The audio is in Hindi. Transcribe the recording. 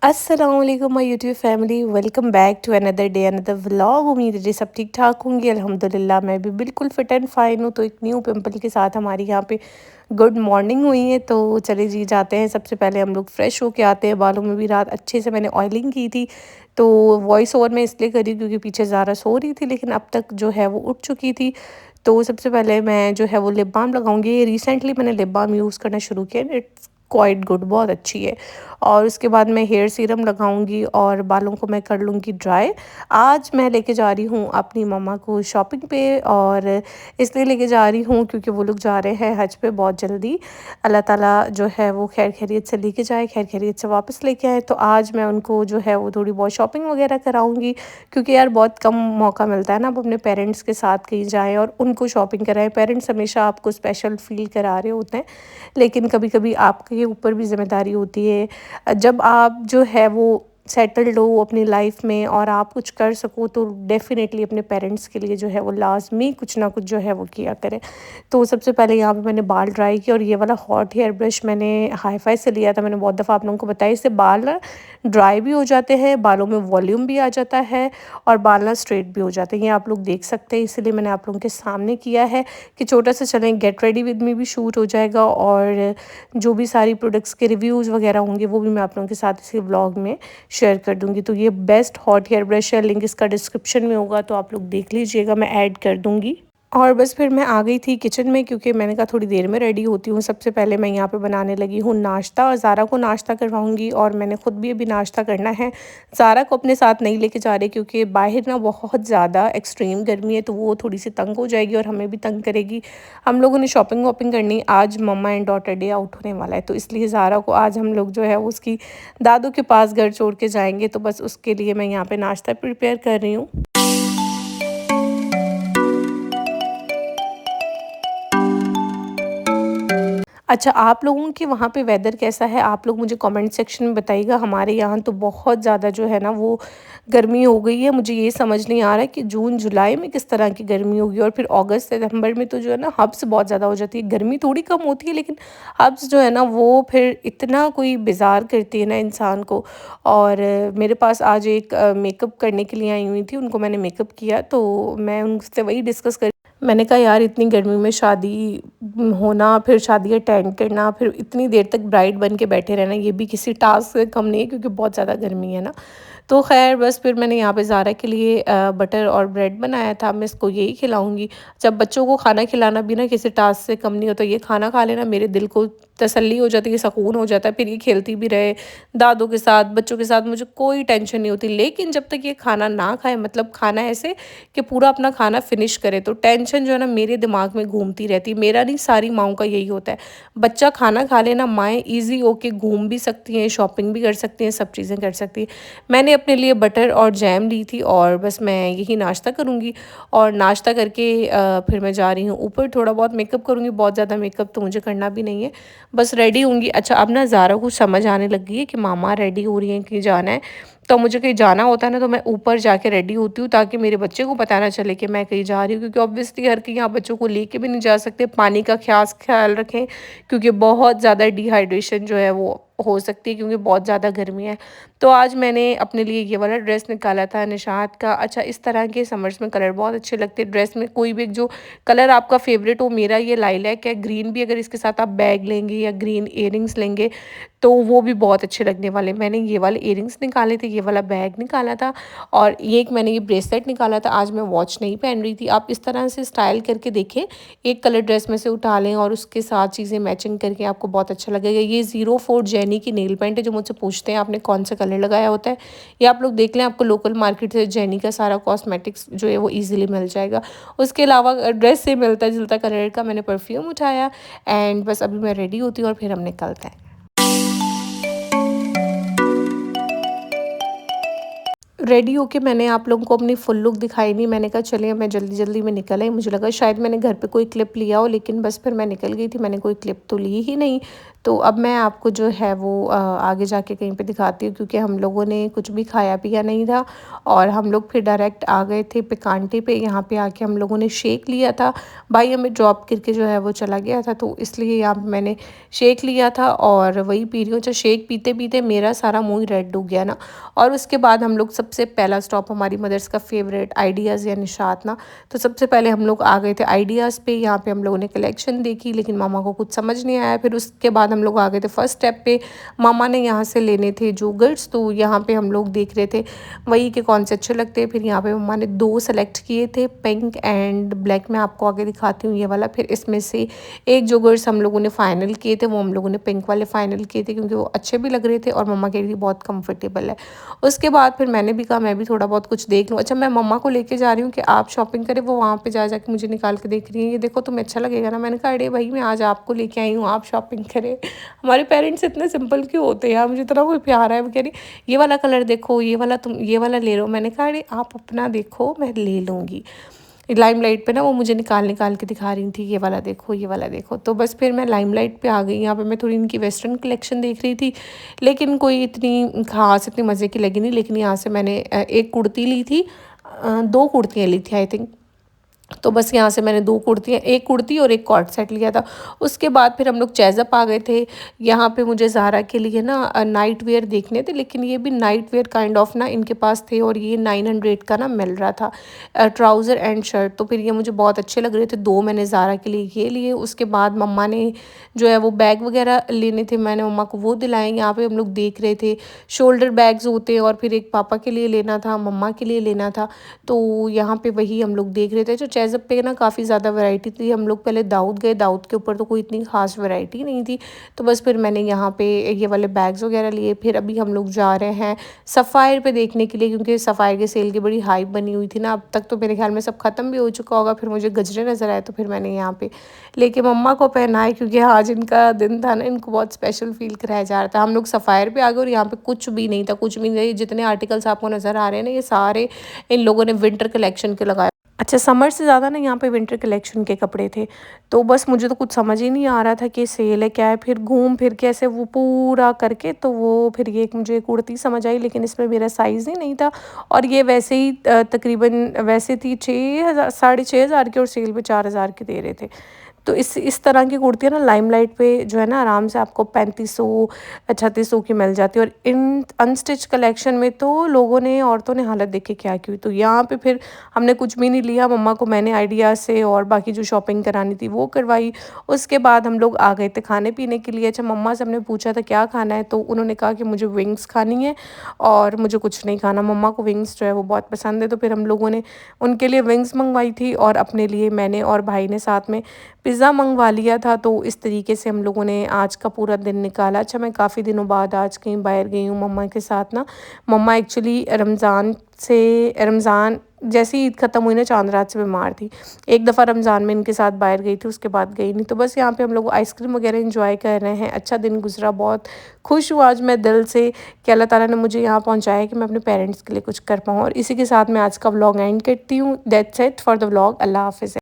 अस्सलाम वालेकुम my YouTube family, welcome back to another day another vlog. उम्मीद है जी सब ठीक ठाक होंगे। अल्हम्दुलिल्लाह मैं भी बिल्कुल फ़िट एंड फ़ाइन हूँ। तो एक न्यू पिंपल के साथ हमारी यहाँ पे गुड मॉर्निंग हुई है। तो चले जी जाते हैं, सबसे पहले हम लोग फ्रेश होके आते हैं। बालों में भी रात अच्छे से मैंने ऑयलिंग की थी। तो वॉइस ओवर मैं इसलिए करी क्योंकि पीछे ज़ारा सो रही थी, लेकिन अब तक जो है वो उठ चुकी थी। तो सबसे पहले मैं जो है वो लिप बाम लगाऊंगी। रिसेंटली मैंने लिप बाम यूज़ करना शुरू किया, इट्स क्वाइट गुड, बहुत अच्छी है। और उसके बाद मैं हेयर सीरम लगाऊंगी और बालों को मैं कर लूँगी ड्राई। आज मैं लेके जा रही हूँ अपनी मम्मा को शॉपिंग पे, और इसलिए लेके जा रही हूँ क्योंकि वो लोग जा रहे हैं हज पे बहुत जल्दी। अल्लाह ताला जो है वो खैर खैरियत से लेके जाए, खैर खैरियत से वापस लेके आए। तो आज मैं उनको जो है वो थोड़ी बहुत शॉपिंग वगैरह कराऊंगी, क्योंकि यार बहुत कम मौका मिलता है ना अब अपने पेरेंट्स के साथ कहीं जाएँ और उनको शॉपिंग कराएं। पेरेंट्स हमेशा आपको स्पेशल फील करा रहे होते हैं, लेकिन कभी कभी आपके ऊपर भी जिम्मेदारी होती है। जब आप जो है वो सेटल्ड हो अपनी लाइफ में और आप कुछ कर सको, तो डेफ़िनेटली अपने पेरेंट्स के लिए जो है वो लाज़मी कुछ ना कुछ जो है वो किया करें। तो सबसे पहले यहाँ पे मैंने बाल ड्राई किया, और ये वाला हॉट हेयर ब्रश मैंने हाई-फाई से लिया था। मैंने बहुत दफ़ा आप लोगों को बताया, इससे बाल ना ड्राई भी हो जाते हैं, बालों में वॉल्यूम भी आ जाता है और बाल ना स्ट्रेट भी हो जाते हैं। ये आप लोग देख सकते हैं, इसलिए मैंने आप लोगों के सामने किया है कि छोटा सा चलें गेट रेडी विद मी भी शूट हो जाएगा, और जो भी सारी प्रोडक्ट्स के रिव्यूज़ वगैरह होंगे वो भी मैं आप लोगों के साथ इसी व्लॉग में शेयर कर दूँगी। तो ये बेस्ट हॉट हेयर ब्रश है, लिंक इसका डिस्क्रिप्शन में होगा, तो आप लोग देख लीजिएगा, मैं ऐड कर दूँगी। और बस फिर मैं आ गई थी किचन में, क्योंकि मैंने कहा थोड़ी देर में रेडी होती हूँ। सबसे पहले मैं यहाँ पे बनाने लगी हूँ नाश्ता, और ज़ारा को नाश्ता करवाऊँगी, और मैंने ख़ुद भी अभी नाश्ता करना है। ज़ारा को अपने साथ नहीं लेके जा रही, क्योंकि बाहर ना बहुत ज़्यादा एक्सट्रीम गर्मी है, तो वो थोड़ी सी तंग हो जाएगी और हमें भी तंग करेगी। हम लोगों ने शॉपिंग वॉपिंग करनी, आज मम्मा एंड डॉटर डे आउट होने वाला है, तो इसलिए ज़ारा को आज हम लोग जो है वो उसकी दादू के पास घर छोड़ के जाएंगे। तो बस उसके लिए मैं यहाँ पे नाश्ता प्रिपेयर कर रही हूँ। अच्छा, आप लोगों के वहाँ पे वेदर कैसा है? आप लोग मुझे कमेंट सेक्शन में बताइएगा। हमारे यहाँ तो बहुत ज़्यादा जो है ना वो गर्मी हो गई है। मुझे ये समझ नहीं आ रहा है कि जून जुलाई में किस तरह की गर्मी होगी, और फिर अगस्त सितंबर में तो जो है ना हब्स बहुत ज़्यादा हो जाती है। गर्मी थोड़ी कम होती है, लेकिन हब्स जो है ना वो फिर इतना कोई बेजार करती है ना इंसान को। और मेरे पास आज एक मेकअप करने के लिए आई हुई थी, उनको मैंने मेकअप किया, तो मैं उनसे वही डिस्कस कर, मैंने कहा यार इतनी गर्मी में शादी होना, फिर शादी अटेंड करना, फिर इतनी देर तक ब्राइड बन के बैठे रहना, ये भी किसी टास्क से कम नहीं है, क्योंकि बहुत ज़्यादा गर्मी है ना। तो ख़ैर बस फिर मैंने यहाँ पे ज़ारा के लिए बटर और ब्रेड बनाया था, मैं इसको यही खिलाऊँगी। जब बच्चों को खाना खिलाना भी ना किसी टास्क से कम नहीं होता। ये खाना खा लेना मेरे दिल को तसल्ली हो जाती है, सुकून हो जाता है। फिर ये खेलती भी रहे दादों के साथ, बच्चों के साथ, मुझे कोई टेंशन नहीं होती। लेकिन जब तक ये खाना ना खाए, मतलब खाना ऐसे कि पूरा अपना खाना फिनिश करे, तो टेंशन जो है ना मेरे दिमाग में घूमती रहती है। मेरा नहीं, सारी माँओं का यही होता है। बच्चा खाना खा लेना, माएँ ईज़ी होके घूम भी सकती हैं, शॉपिंग भी कर सकती हैं, सब चीज़ें कर सकती हैं। मैंने अपने लिए बटर और जैम ली थी, और बस मैं यही नाश्ता करूँगी। और नाश्ता करके फिर मैं जा रही हूँ ऊपर, थोड़ा बहुत मेकअप करूँगी। बहुत ज़्यादा मेकअप तो मुझे करना भी नहीं है, बस रेडी होंगी। अच्छा, अब ना ज़ारा को समझ आने लगी है कि मामा रेडी हो रही हैं कि जाना है। तो मुझे कहीं जाना होता है ना, तो मैं ऊपर जाके रेडी होती हूँ, ताकि मेरे बच्चे को पता ना चले कि मैं कहीं जा रही हूँ, क्योंकि ऑब्वियसली हर कहीं आप बच्चों को लेके भी नहीं जा सकते। पानी का ख़ास ख़्याल रखें, क्योंकि बहुत ज़्यादा डिहाइड्रेशन जो है वो हो सकती है, क्योंकि बहुत ज़्यादा गर्मी है। तो आज मैंने अपने लिए ये वाला ड्रेस निकाला था निशात का। अच्छा, इस तरह के समर्स में कलर बहुत अच्छे लगते हैं ड्रेस में। कोई भी एक जो कलर आपका फेवरेट हो, मेरा ये लाइलैक है। ग्रीन भी अगर इसके साथ आप बैग लेंगे या ग्रीन इयररिंग्स लेंगे, तो वो भी बहुत अच्छे लगने वाले। मैंने ये वाले इयररिंग्स निकाले थे, ये वाला बैग निकाला था, और ये एक मैंने ये ब्रेसलेट निकाला था। आज मैं वॉच नहीं पहन रही थी। आप इस तरह से स्टाइल करके देखें, एक कलर ड्रेस में से उठा लें और उसके साथ चीज़ें मैचिंग करके आपको बहुत अच्छा लगेगा। ये 04 जेनी की नेल पेंट है। जो मुझसे पूछते हैं आपने कौन सा कलर लगाया होता है, ये आप लोग देख लें, आपको लोकल मार्केट से जेनी का सारा कॉस्मेटिक्स जो है वो ईजिली मिल जाएगा। उसके अलावा ड्रेस से मिलता जुलता कलर का मैंने परफ्यूम उठाया, एंड बस अभी मैं रेडी होती हूँ और फिर हम निकलते हैं। रेडी होके मैंने आप लोगों को अपनी फुल लुक दिखाई नहीं। मैंने कहा चलिए मैं जल्दी जल्दी में निकल आई। मुझे लगा शायद मैंने घर पे कोई क्लिप लिया हो, लेकिन बस फिर मैं निकल गई थी, मैंने कोई क्लिप तो ली ही नहीं। तो अब मैं आपको जो है वो आगे जाके कहीं पे दिखाती हूँ, क्योंकि हम लोगों ने कुछ भी खाया पिया नहीं था और हम लोग फिर डायरेक्ट आ गए थे पिकांटे पे। यहाँ पे आके हम लोगों ने शेक लिया था। भाई हमें ड्रॉप करके जो है वो चला गया था, तो इसलिए यहाँ पे मैंने शेक लिया था और वही पी रही हूँ। अच्छा, शेक पीते पीते मेरा सारा मुँह ही रेड हो गया ना। और उसके बाद हम लोग सबसे पहला स्टॉप हमारी मदर्स का फेवरेट आइडियाज़ या निशात ना। तो सबसे पहले हम लोग आ गए थे आइडियाज़ पे। यहाँ पे हम लोगों ने कलेक्शन देखी, लेकिन मामा को कुछ समझ नहीं आया। फिर उसके बाद हम लोग आ गए थे फर्स्ट स्टेप पे। मामा ने यहाँ से लेने थे जोगर्ट्स, तो यहाँ पे हम लोग देख रहे थे वही के कौन से अच्छे लगते हैं। फिर यहाँ पे मामा ने 2 सेलेक्ट किए थे, पिंक एंड ब्लैक। मैं आपको आगे दिखाती हूँ ये वाला। फिर इसमें से एक जोगर्ट्स हम लोगों ने फाइनल किए थे, वो हम लोगों ने पिंक वाले फाइनल किए थे, क्योंकि वो अच्छे भी लग रहे थे और मम्मा के लिए बहुत कंफर्टेबल है। उसके बाद फिर मैंने भी कहा मैं भी थोड़ा बहुत कुछ देख लूँ। अच्छा, मैं मम्मा को लेके जा रही हूँ कि आप शॉपिंग करें, वो वहाँ पे जा जाके मुझे निकाल के देख रही है, ये देखो तुम्हें अच्छा लगेगा ना। मैंने कहा अरे भाई मैं आज आपको लेके आई हूँ, आप शॉपिंग करें। हमारे पेरेंट्स इतने सिंपल क्यों होते हैं यार, मुझे इतना कोई प्यार है। वो कह रही ये वाला कलर देखो, ये वाला तुम ये वाला ले लो। मैंने कहा अरे आप अपना देखो, मैं ले लूँगी। लाइमलाइट पे ना वो मुझे निकाल निकाल के दिखा रही थी, ये वाला देखो ये वाला देखो। तो बस फिर मैं लाइमलाइट पे आ गई। यहाँ पे मैं थोड़ी इनकी वेस्टर्न कलेक्शन देख रही थी, लेकिन कोई इतनी खास इतनी मज़े की लगी नहीं। लेकिन यहाँ से मैंने एक कुर्ती ली थी, 2 कुर्तियाँ ली थी आई थिंक। तो बस यहाँ से मैंने 2 कुर्तियाँ, एक कुर्ती और एक कॉर्ड सेट लिया था। उसके बाद फिर हम लोग चेज़अप आ गए थे। यहाँ पे मुझे ज़ारा के लिए ना नाइट वेयर देखने थे, लेकिन ये भी नाइट वेयर काइंड ऑफ ना इनके पास थे और ये 900 का ना मिल रहा था ट्राउज़र एंड शर्ट। तो फिर ये मुझे बहुत अच्छे लग रहे थे, 2 मैंने ज़ारा के लिए ये लिए। उसके बाद मम्मा ने जो है वो बैग वगैरह लेने थे, मैंने मम्मा को वो दिलाए। यहाँ पे हम लोग देख रहे थे शोल्डर बैग्स होते हैं, और फिर एक पापा के लिए लेना था, मम्मा के लिए लेना था। तो यहाँ पे वही हम लोग देख रहे थे। जो चेज़अप पे ना काफ़ी ज़्यादा वैरायटी थी। हम लोग पहले दाऊद गए, दाऊद के ऊपर तो कोई इतनी खास वैरायटी नहीं थी। तो बस फिर मैंने यहाँ पे ये वाले बैग्स वगैरह लिए। फिर अभी हम लोग जा रहे हैं सफ़ायर पे देखने के लिए, क्योंकि सफ़ायर के सेल की बड़ी हाइप बनी हुई थी ना। अब तक तो मेरे ख्याल में सब ख़त्म भी हो चुका होगा। फिर मुझे गजरे नज़र आए, तो फिर मैंने यहाँ पे लेके मम्मा को पहनाए, क्योंकि आज इनका दिन था ना, इनको बहुत स्पेशल फील कराया जा रहा था। हम लोग सफ़ायर पे आ गए और यहाँ पे कुछ भी नहीं था, कुछ भी नहीं। जितने आर्टिकल्स आपको नज़र आ रहे हैं ना, ये सारे इन लोगों ने विंटर कलेक्शन के लगाए। अच्छा, समर से ज़्यादा ना यहाँ पे विंटर कलेक्शन के कपड़े थे। तो बस मुझे तो कुछ समझ ही नहीं आ रहा था कि सेल है क्या है। फिर घूम फिर के ऐसे वो पूरा करके, तो वो फिर ये एक मुझे कुर्ती समझ आई, लेकिन इसमें मेरा साइज़ ही नहीं था। और ये वैसे ही तकरीबन वैसे थी 6,000 6,500 की, और सेल पे 4,000 की दे रहे थे। तो इस तरह की कुर्तियाँ ना लाइमलाइट पे जो है ना आराम से आपको 3500 3600 की मिल जाती है। और इन अनस्टिच कलेक्शन में तो लोगों ने औरतों ने हालत देख के क्या की हुई। तो यहाँ पे फिर हमने कुछ भी नहीं लिया। मम्मा को मैंने आइडिया से और बाकी जो शॉपिंग करानी थी वो करवाई। उसके बाद हम लोग आ गए थे खाने पीने के लिए। अच्छा, मम्मा से हमने पूछा था क्या खाना है, तो उन्होंने कहा कि मुझे विंग्स खानी है और मुझे कुछ नहीं खाना। मम्मा को विंग्स जो है वो बहुत पसंद है। तो फिर हम लोगों ने उनके लिए विंग्स मंगवाई थी और अपने लिए मैंने और भाई ने साथ में पिज़्ज़ा मंगवा लिया था। तो इस तरीके से हम लोगों ने आज का पूरा दिन निकाला। अच्छा, मैं काफ़ी दिनों बाद आज कहीं बाहर गई हूँ मम्मा के साथ ना। मम्मा एक्चुअली रमज़ान जैसे ही ईद ख़त्म हुई ना, चांद रात से बीमार थी। एक दफ़ा रमज़ान में इनके साथ बाहर गई थी, उसके बाद गई नहीं। तो बस यहाँ पे हम लोग आइसक्रीम वगैरह एंजॉय कर रहे हैं। अच्छा दिन गुजरा, बहुत खुश हूँ आज मैं दिल से कि अल्लाह ताला ने मुझे यहाँ पहुँचाया कि मैं अपने पेरेंट्स के लिए कुछ कर पाऊँ। और इसी के साथ मैं आज का व्लॉग एंड करती हूँ। That's it for the vlog. अल्लाह हाफ़िज़।